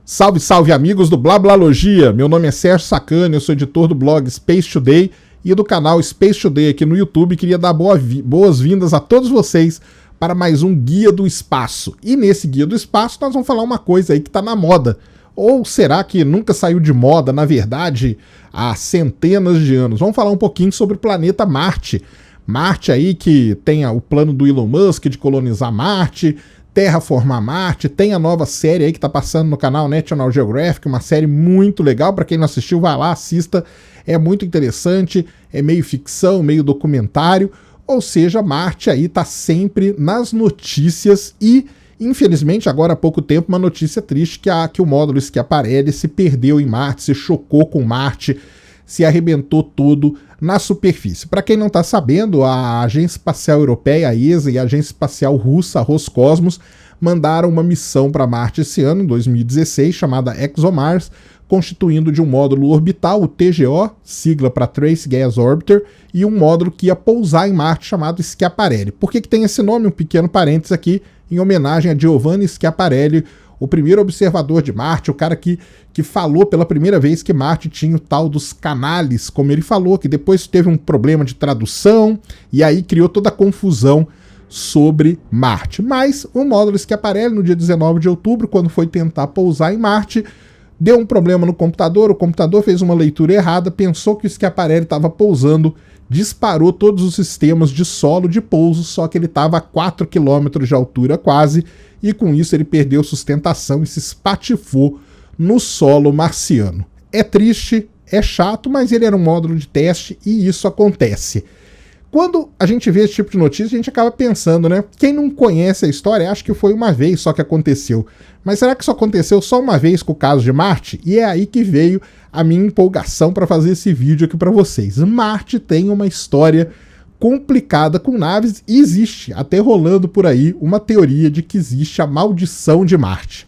Salve, salve amigos do Blablalogia, meu nome é Sérgio Sacani, eu sou editor do blog Space Today e do canal Space Today aqui no YouTube. Queria dar boas-vindas a todos vocês para mais um Guia do Espaço. E nesse Guia do Espaço nós vamos falar uma coisa aí que está na moda. Ou será que nunca saiu de moda, na verdade, há centenas de anos? Vamos falar um pouquinho sobre o planeta Marte. Marte aí que tem o plano do Elon Musk de colonizar Marte, terraformar Marte, tem a nova série aí que tá passando no canal National Geographic, uma série muito legal, para quem não assistiu, vai lá, assista, é muito interessante, é meio ficção, meio documentário, ou seja, Marte aí tá sempre nas notícias e, infelizmente, agora há pouco tempo, uma notícia triste que o módulo Schiaparelli se perdeu em Marte, se chocou com Marte, se arrebentou todo na superfície. Para quem não está sabendo, a Agência Espacial Europeia, a ESA, e a Agência Espacial Russa, a Roscosmos, mandaram uma missão para Marte esse ano, em 2016, chamada ExoMars, constituindo de um módulo orbital, o TGO, sigla para Trace Gas Orbiter, e um módulo que ia pousar em Marte chamado Schiaparelli. Por que tem esse nome? Um pequeno parênteses aqui, em homenagem a Giovanni Schiaparelli, o primeiro observador de Marte, o cara que falou pela primeira vez que Marte tinha o tal dos canales, como ele falou, que depois teve um problema de tradução e aí criou toda a confusão sobre Marte. Mas o módulo Schiaparelli, no dia 19 de outubro, quando foi tentar pousar em Marte, deu um problema no computador, o computador fez uma leitura errada, pensou que o Schiaparelli estava pousando, disparou todos os sistemas de solo de pouso, só que ele estava a 4 km de altura quase, e com isso ele perdeu sustentação e se espatifou no solo marciano. É triste, é chato, mas ele era um módulo de teste e isso acontece. Quando a gente vê esse tipo de notícia, a gente acaba pensando, né? Quem não conhece a história acha que foi uma vez só que aconteceu. Mas será que isso aconteceu só uma vez com o caso de Marte? E é aí que veio a minha empolgação para fazer esse vídeo aqui para vocês. Marte tem uma história complicada com naves e existe, até rolando por aí, uma teoria de que existe a maldição de Marte.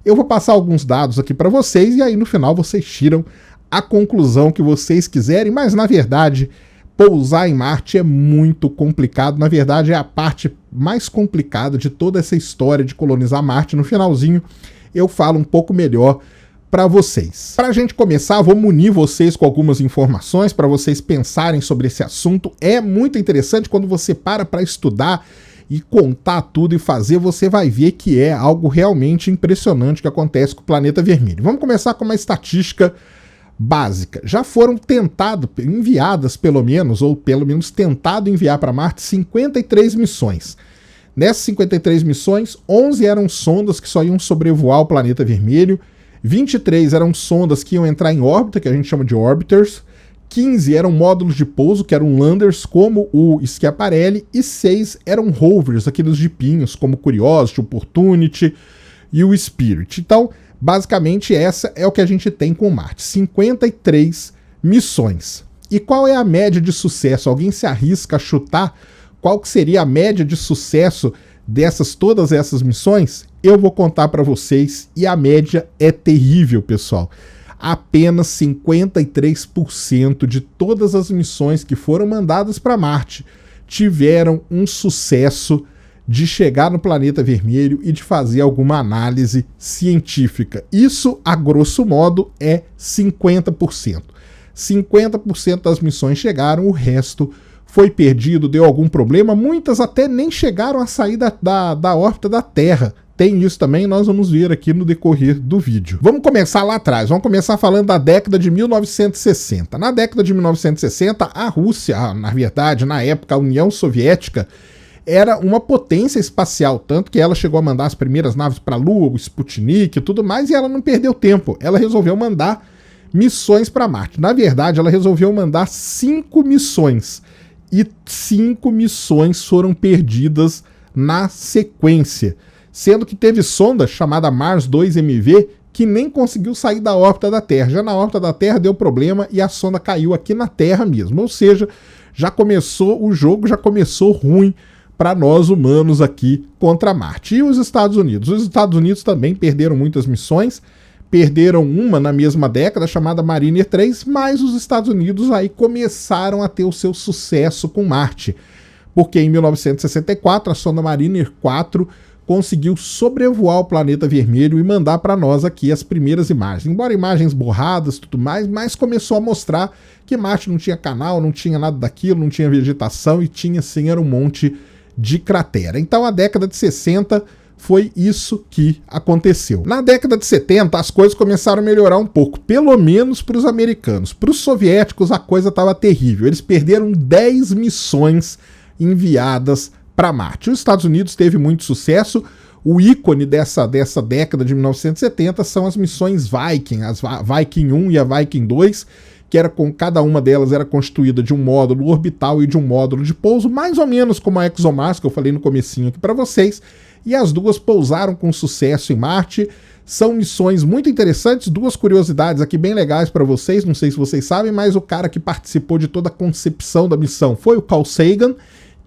Eu vou passar alguns dados aqui para vocês e aí no final vocês tiram a conclusão que vocês quiserem, mas na verdade pousar em Marte é muito complicado, na verdade é a parte mais complicada de toda essa história de colonizar Marte. No finalzinho eu falo um pouco melhor para vocês. Para a gente começar, vou munir vocês com algumas informações para vocês pensarem sobre esse assunto. É muito interessante quando você para estudar e contar tudo e fazer, você vai ver que é algo realmente impressionante que acontece com o planeta vermelho. Vamos começar com uma estatística básica. Já foram enviadas pelo menos tentado enviar para Marte 53 missões. Nessas 53 missões, 11 eram sondas que só iam sobrevoar o planeta vermelho, 23 eram sondas que iam entrar em órbita, que a gente chama de orbiters, 15 eram módulos de pouso, que eram landers, como o Schiaparelli, e 6 eram rovers, aqueles jipinhos, como o Curiosity, o Opportunity e o Spirit. Então, basicamente, essa é o que a gente tem com Marte, 53 missões. E qual é a média de sucesso? Alguém se arrisca a chutar qual que seria a média de sucesso todas essas missões? Eu vou contar para vocês e a média é terrível, pessoal. Apenas 53% de todas as missões que foram mandadas para Marte tiveram um sucesso de chegar no planeta vermelho e de fazer alguma análise científica. Isso, a grosso modo, é 50%. 50% das missões chegaram, o resto foi perdido, deu algum problema, muitas até nem chegaram a sair da órbita da Terra. Tem isso também, nós vamos ver aqui no decorrer do vídeo. Vamos começar lá atrás, vamos começar falando da década de 1960. Na década de 1960, a Rússia, na verdade, na época, a União Soviética, era uma potência espacial, tanto que ela chegou a mandar as primeiras naves para a Lua, o Sputnik e tudo mais, e ela não perdeu tempo. Ela resolveu mandar missões para Marte. Na verdade, ela resolveu mandar 5 missões. E 5 missões foram perdidas na sequência. Sendo que teve sonda chamada Mars 2MV que nem conseguiu sair da órbita da Terra. Já na órbita da Terra deu problema e a sonda caiu aqui na Terra mesmo. Ou seja, o jogo já começou ruim para nós humanos aqui contra Marte. E os Estados Unidos? Os Estados Unidos também perderam muitas missões. Perderam uma na mesma década, chamada Mariner 3, mas os Estados Unidos aí começaram a ter o seu sucesso com Marte. Porque em 1964 a sonda Mariner 4 conseguiu sobrevoar o planeta vermelho e mandar para nós aqui as primeiras imagens. Embora imagens borradas e tudo mais, mas começou a mostrar que Marte não tinha canal, não tinha nada daquilo, não tinha vegetação e tinha sim, era um monte de cratera. Então a década de 60 foi isso que aconteceu. Na década de 70 as coisas começaram a melhorar um pouco, pelo menos para os americanos. Para os soviéticos a coisa estava terrível, eles perderam 10 missões enviadas para Marte. Os Estados Unidos teve muito sucesso. O ícone dessa década de 1970 são as missões Viking, as Viking 1 e a Viking 2, que era com cada uma delas era constituída de um módulo orbital e de um módulo de pouso, mais ou menos como a ExoMars, que eu falei no comecinho aqui para vocês, e as duas pousaram com sucesso em Marte. São missões muito interessantes, duas curiosidades aqui bem legais para vocês, não sei se vocês sabem, mas o cara que participou de toda a concepção da missão foi o Carl Sagan,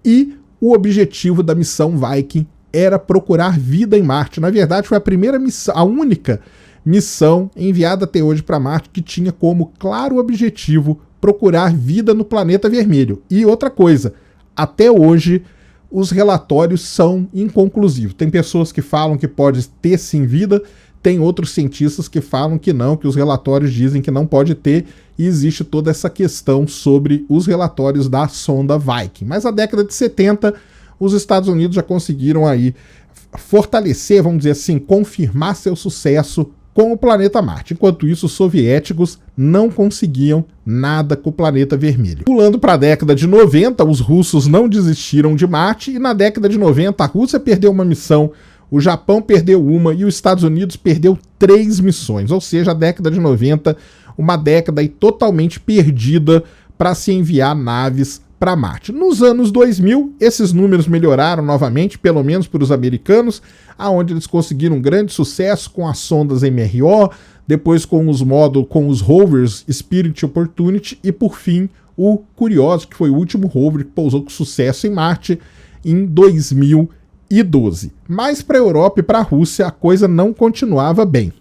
e o objetivo da missão Viking era procurar vida em Marte. Na verdade, foi a primeira missão, a única missão enviada até hoje para Marte que tinha como claro objetivo procurar vida no planeta vermelho. E outra coisa, até hoje os relatórios são inconclusivos. Tem pessoas que falam que pode ter sim vida, tem outros cientistas que falam que não, que os relatórios dizem que não pode ter, e existe toda essa questão sobre os relatórios da sonda Viking. Mas na década de 70, os Estados Unidos já conseguiram aí fortalecer, vamos dizer assim, confirmar seu sucesso com o planeta Marte. Enquanto isso, os soviéticos não conseguiam nada com o planeta vermelho. Pulando para a década de 90, os russos não desistiram de Marte, e na década de 90 a Rússia perdeu uma missão, o Japão perdeu uma e os Estados Unidos perdeu 3 missões. Ou seja, a década de 90, uma década aí totalmente perdida para se enviar naves para Marte. Nos anos 2000, esses números melhoraram novamente, pelo menos para os americanos, aonde eles conseguiram um grande sucesso com as sondas MRO, depois com os módulos, com os rovers Spirit e Opportunity, e por fim o Curiosity, que foi o último rover que pousou com sucesso em Marte em 2012. Mas para a Europa e para a Rússia a coisa não continuava bem.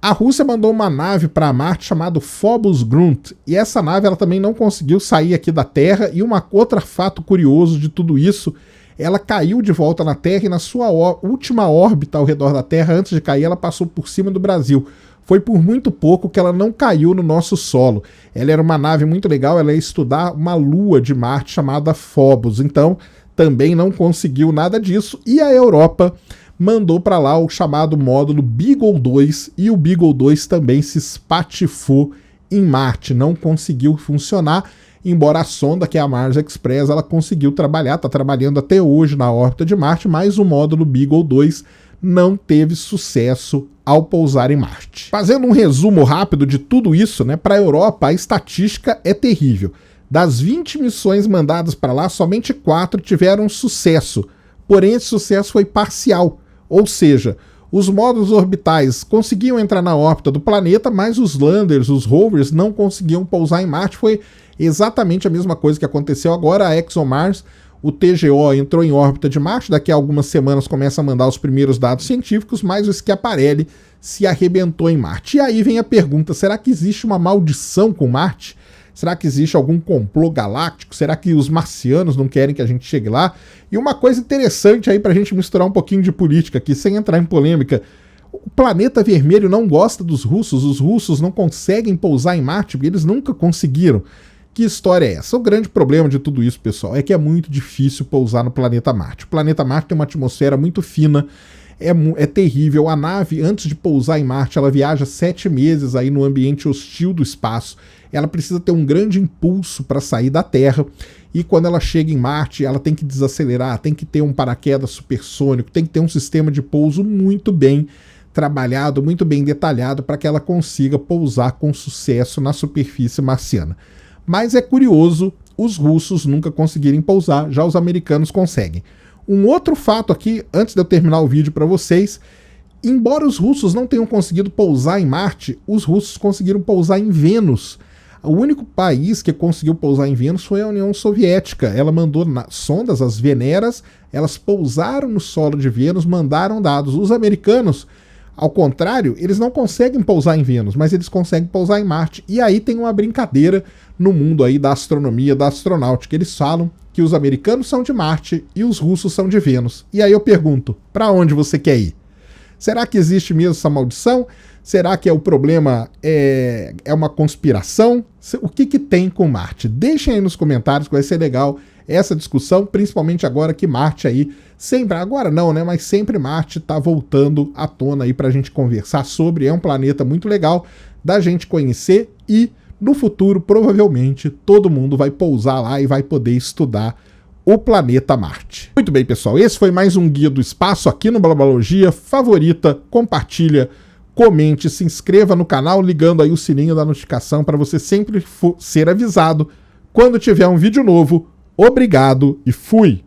A Rússia mandou uma nave para Marte chamada Phobos Grunt, e essa nave ela também não conseguiu sair aqui da Terra, e outro fato curioso de tudo isso, ela caiu de volta na Terra, e na sua última órbita ao redor da Terra, antes de cair, ela passou por cima do Brasil. Foi por muito pouco que ela não caiu no nosso solo. Ela era uma nave muito legal, ela ia estudar uma lua de Marte chamada Phobos, então também não conseguiu nada disso, e a Europa mandou para lá o chamado módulo Beagle 2, e o Beagle 2 também se espatifou em Marte, não conseguiu funcionar, embora a sonda, que é a Mars Express, ela conseguiu trabalhar, está trabalhando até hoje na órbita de Marte, mas o módulo Beagle 2 não teve sucesso ao pousar em Marte. Fazendo um resumo rápido de tudo isso, né, para a Europa a estatística é terrível. Das 20 missões mandadas para lá, somente 4 tiveram sucesso, porém esse sucesso foi parcial. Ou seja, os módulos orbitais conseguiam entrar na órbita do planeta, mas os landers, os rovers, não conseguiam pousar em Marte. Foi exatamente a mesma coisa que aconteceu agora. A ExoMars, o TGO entrou em órbita de Marte, daqui a algumas semanas começa a mandar os primeiros dados científicos, mas o Schiaparelli se arrebentou em Marte. E aí vem a pergunta, será que existe uma maldição com Marte? Será que existe algum complô galáctico? Será que os marcianos não querem que a gente chegue lá? E uma coisa interessante aí pra gente misturar um pouquinho de política aqui, sem entrar em polêmica. O planeta vermelho não gosta dos russos, os russos não conseguem pousar em Marte, porque eles nunca conseguiram. Que história é essa? O grande problema de tudo isso, pessoal, é que é muito difícil pousar no planeta Marte. O planeta Marte tem uma atmosfera muito fina, é terrível. A nave, antes de pousar em Marte, ela viaja 7 meses aí no ambiente hostil do espaço. Ela precisa ter um grande impulso para sair da Terra, e quando ela chega em Marte, ela tem que desacelerar, tem que ter um paraquedas supersônico, tem que ter um sistema de pouso muito bem trabalhado, muito bem detalhado, para que ela consiga pousar com sucesso na superfície marciana. Mas é curioso, os russos nunca conseguirem pousar, já os americanos conseguem. Um outro fato aqui, antes de eu terminar o vídeo para vocês, embora os russos não tenham conseguido pousar em Marte, os russos conseguiram pousar em Vênus. O único país que conseguiu pousar em Vênus foi a União Soviética. Ela mandou sondas, as Veneras, elas pousaram no solo de Vênus, mandaram dados. Os americanos, ao contrário, eles não conseguem pousar em Vênus, mas eles conseguem pousar em Marte. E aí tem uma brincadeira no mundo aí da astronomia, da astronáutica. Eles falam que os americanos são de Marte e os russos são de Vênus. E aí eu pergunto, para onde você quer ir? Será que existe mesmo essa maldição? Será que o problema é uma conspiração? O que tem com Marte? Deixem aí nos comentários que vai ser legal essa discussão, principalmente agora que Marte aí, sempre, agora não, né? Mas sempre Marte tá voltando à tona aí pra gente conversar sobre. É um planeta muito legal da gente conhecer e no futuro, provavelmente, todo mundo vai pousar lá e vai poder estudar o planeta Marte. Muito bem, pessoal, esse foi mais um Guia do Espaço aqui no Blablaologia. Favorita, compartilha, comente, se inscreva no canal ligando aí o sininho da notificação para você sempre ser avisado quando tiver um vídeo novo. Obrigado e fui!